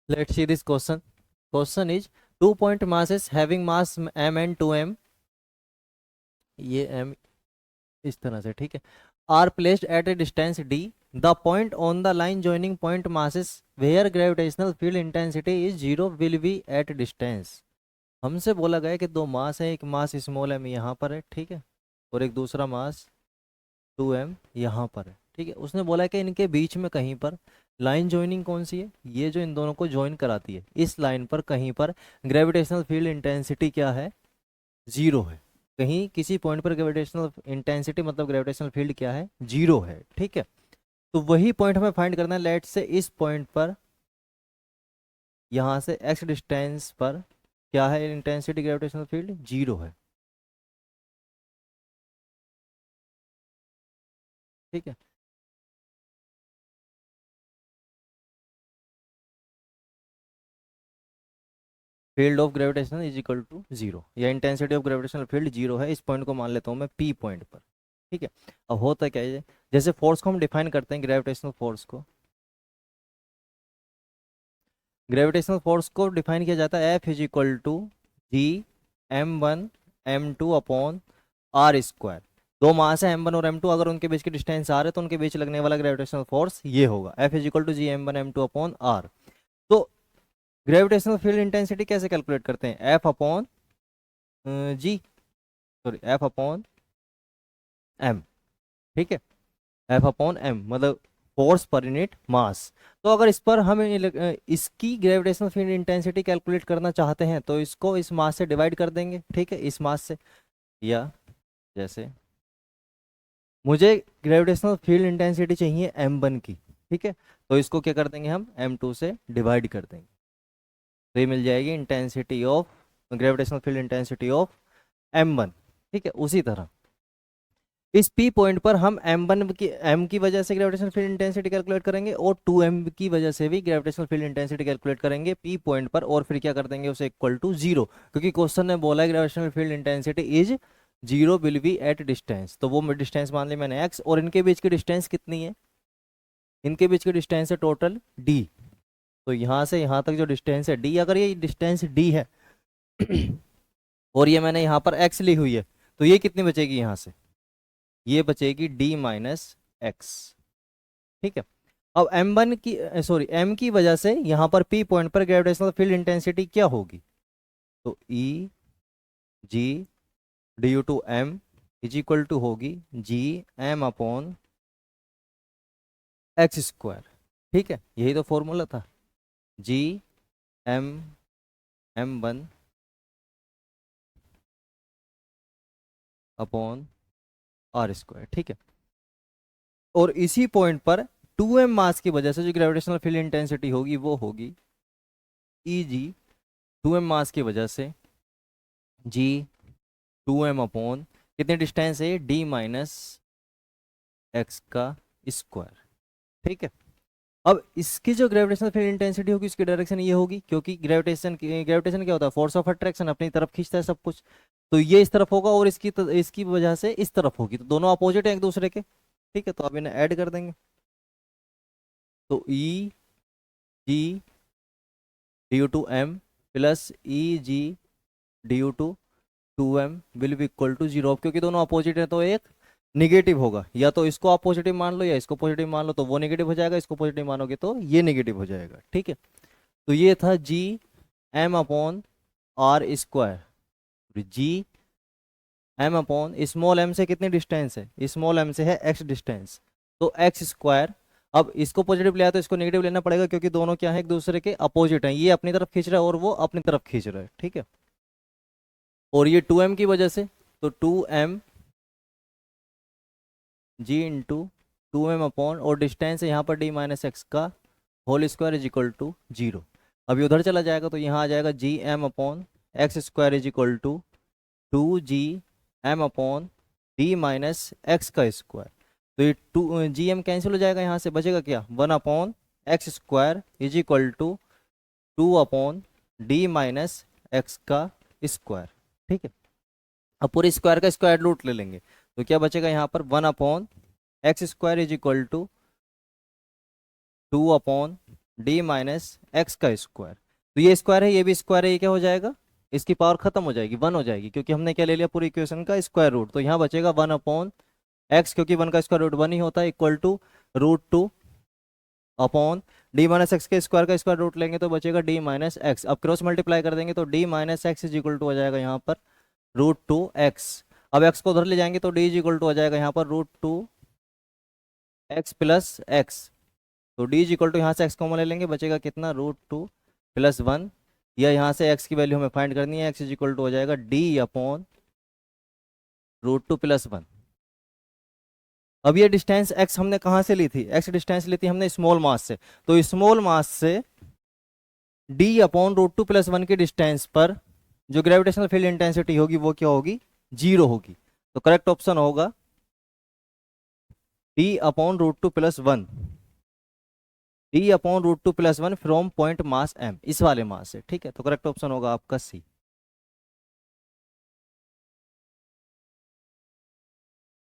Let's see this question. Question is, 2 point masses having mass m and 2m, ये m इस तरह से, ठीक है, are placed at a distance d. The point on the line joining point masses where gravitational field intensity is 0 will be at distance. हमसे बोला गया कि दो मास है, एक मास स्मॉल m यहाँ पर है, ठीक है, और एक दूसरा मास 2m यहाँ पर है, ठीक है। उसने बोला कि इनके बीच में कहीं पर लाइन जॉइनिंग कौन सी है, ये जो इन दोनों को ज्वाइन कराती है, इस लाइन पर कहीं पर ग्रेविटेशनल फील्ड इंटेंसिटी क्या है, 0 है। कहीं किसी पॉइंट पर ग्रेविटेशनल इंटेंसिटी मतलब ग्रेविटेशनल फील्ड क्या है, 0 है, ठीक है। तो वही पॉइंट हमें फाइंड करना है। लेट से इस पॉइंट पर यहाँ से x डिस्टेंस पर क्या है इंटेंसिटी, ग्रेविटेशनल फील्ड 0 है, ठीक है। Field of gravitation is equal to 0, या इंटेंसिटी ऑफ ग्रेविटेशनल फील्ड 0 है। इस पॉइंट को मान लेता हूँ मैं P पॉइंट पर, ठीक है। अब होता क्या है, जैसे फोर्स को हम डिफाइन करते हैं, ग्रेविटेशनल फोर्स को, ग्रेविटेशनल फोर्स को डिफाइन किया जाता है F is equal to G m1 m2 upon r square. दो मास है m1 और m2, अगर उनके बीच की डिस्टेंस r है तो उनके बीच लगने वाला ग्रेविटेशनल फोर्स ये होगा, F is equal to Gm1 m2 upon r। तो ग्रेविटेशनल फील्ड इंटेंसिटी कैसे कैलकुलेट करते हैं, F upon G, sorry F upon m, ठीक है, F अपॉन m मतलब फोर्स पर यूनिट मास। तो अगर इस पर हम इसकी ग्रेविटेशनल फील्ड इंटेंसिटी कैलकुलेट करना चाहते हैं तो इसको इस मास से डिवाइड कर देंगे, ठीक है, इस मास से। या जैसे मुझे ग्रेविटेशनल फील्ड इंटेंसिटी चाहिए m1 की, ठीक है, तो इसको क्या कर देंगे हम m2 से डिवाइड कर देंगे, तो ये मिल जाएगी intensity of gravitational field intensity of m1, ठीक है। उसी तरह इस P पॉइंट पर हम m1 की m की वजह से ग्रेविटेशनल फील्ड इंटेंसिटी कैलकुलेट करेंगे और 2m की वजह से भी ग्रेविटेशनल फील्ड इंटेंसिटी कैलकुलेट करेंगे P पॉइंट पर, और फिर क्या कर देंगे उसे इक्वल टू 0, क्योंकि क्वेश्चन ने बोला है gravitational field intensity is 0 will be at distance. तो वो डिस्टेंस मान ली मैंने x, और इनके बीच की डिस्टेंस कितनी है, इनके बीच की डिस्टेंस है टोटल d। तो यहाँ से यहाँ तक जो डिस्टेंस है d, अगर ये डिस्टेंस d है और ये मैंने यहाँ पर x ली हुई है, तो ये कितनी बचेगी यहाँ से, ये बचेगी d माइनस एक्स, ठीक है। अब m1 की सॉरी m की वजह से यहाँ पर P पॉइंट पर ग्रेविटेशनल फील्ड इंटेंसिटी क्या होगी, तो E G due to m is equal to होगी Gm अपॉन एक्स स्क्वायर, ठीक है, यही तो फॉर्मूला था, Gm m1 upon r square, ठीक है। और इसी पॉइंट पर 2m मास की वजह से जो ग्रेविटेशनल फील्ड इंटेंसिटी होगी वो होगी Eg 2m मास की वजह से G 2m अपॉन कितनी डिस्टेंस है d माइनस एक्स का स्क्वायर, ठीक है। अब इसकी जो ग्रेविटेशनल फील्ड इंटेंसिटी होगी इसकी डायरेक्शन ये होगी, क्योंकि ग्रेविटेशन क्या होता है, फोर्स ऑफ अट्रैक्शन, अपनी तरफ खींचता है सब कुछ। तो ये इस तरफ होगा और इसकी वजह से इस तरफ होगी, तो दोनों अपोजिट है एक दूसरे के, ठीक है। तो अब इन्हें ऐड कर देंगे, तो E G due to m plus E G due to 2m will be equal to 0। क्योंकि दोनों अपोजिट है तो एक निगेटिव होगा, या तो इसको आप पॉजिटिव मान लो या इसको पॉजिटिव मान लो, तो वो नेगेटिव हो जाएगा, इसको पॉजिटिव मानोगे तो ये नेगेटिव हो जाएगा, ठीक है। तो ये था G M upon R square. G M upon small M से कितनी डिस्टेंस है, स्मॉल एम से है एक्स डिस्टेंस, तो एक्स स्क्वायर। अब इसको पॉजिटिव लिया तो इसको नेगेटिव लेना पड़ेगा, क्योंकि दोनों क्या है एक दूसरे के अपोजिट हैं, ये अपनी तरफ खींच रहा है और वो अपनी तरफ खींच रहा है, ठीक है। और ये 2m की वजह से, तो 2m G into 2m upon, और डिस्टेंस है यहाँ पर d माइनस एक्स का whole square is equal to 0। अभी उधर चला जाएगा तो यहाँ आ जाएगा G M upon X square is equal to 2Gm upon d minus X का स्क्वायर। तो ये 2Gm कैंसिल हो जाएगा, यहाँ से बचेगा क्या, 1 upon X square is equal to 2 upon d minus X का स्क्वायर, ठीक है। अब पूरे स्क्वायर का स्क्वायर रूट ले लेंगे, तो क्या बचेगा यहाँ पर 1 upon X square is equal to 2 upon D minus X का स्क्वायर। तो ये स्क्वायर है, ये भी स्क्वायर है, ये क्या हो जाएगा, इसकी पावर खत्म हो जाएगी, 1 हो जाएगी, क्योंकि हमने क्या ले लिया पूरी इक्वेशन का स्क्वायर रूट। तो यहाँ बचेगा 1 अपॉन एक्स, क्योंकि 1 का स्क्वायर रूट 1 ही होता है, equal to √2 upon D minus X के स्क्वायर का स्क्वायर रूट लेंगे तो बचेगा डी माइनस एक्स। अब क्रॉस मल्टीप्लाई कर देंगे तो D minus X is equal to हो जाएगा यहाँ पर √2x। अब x को उधर ले जाएंगे तो d इज इक्वल टू हो जाएगा यहाँ पर √2x प्लस एक्स। तो d इज इक्वल टू यहाँ से x कॉमन ले लेंगे, बचेगा कितना, √2 प्लस 1, या यहाँ से x की वैल्यू हमें फाइंड करनी है, x इज इक्वल टू हो जाएगा d अपॉन √2 प्लस 1। अब ये डिस्टेंस x हमने कहाँ से ली थी, x डिस्टेंस ली थी हमने स्मॉल मास से, तो स्मॉल मास से d अपॉन √2 प्लस 1 की डिस्टेंस पर जो ग्रेविटेशनल फील्ड इंटेंसिटी होगी वो क्या होगी, 0 होगी। तो करेक्ट ऑप्शन होगा d upon √2 plus 1, d upon √2 plus 1 from point mass m, इस वाले मास से, ठीक है। तो करेक्ट ऑप्शन होगा आपका सी।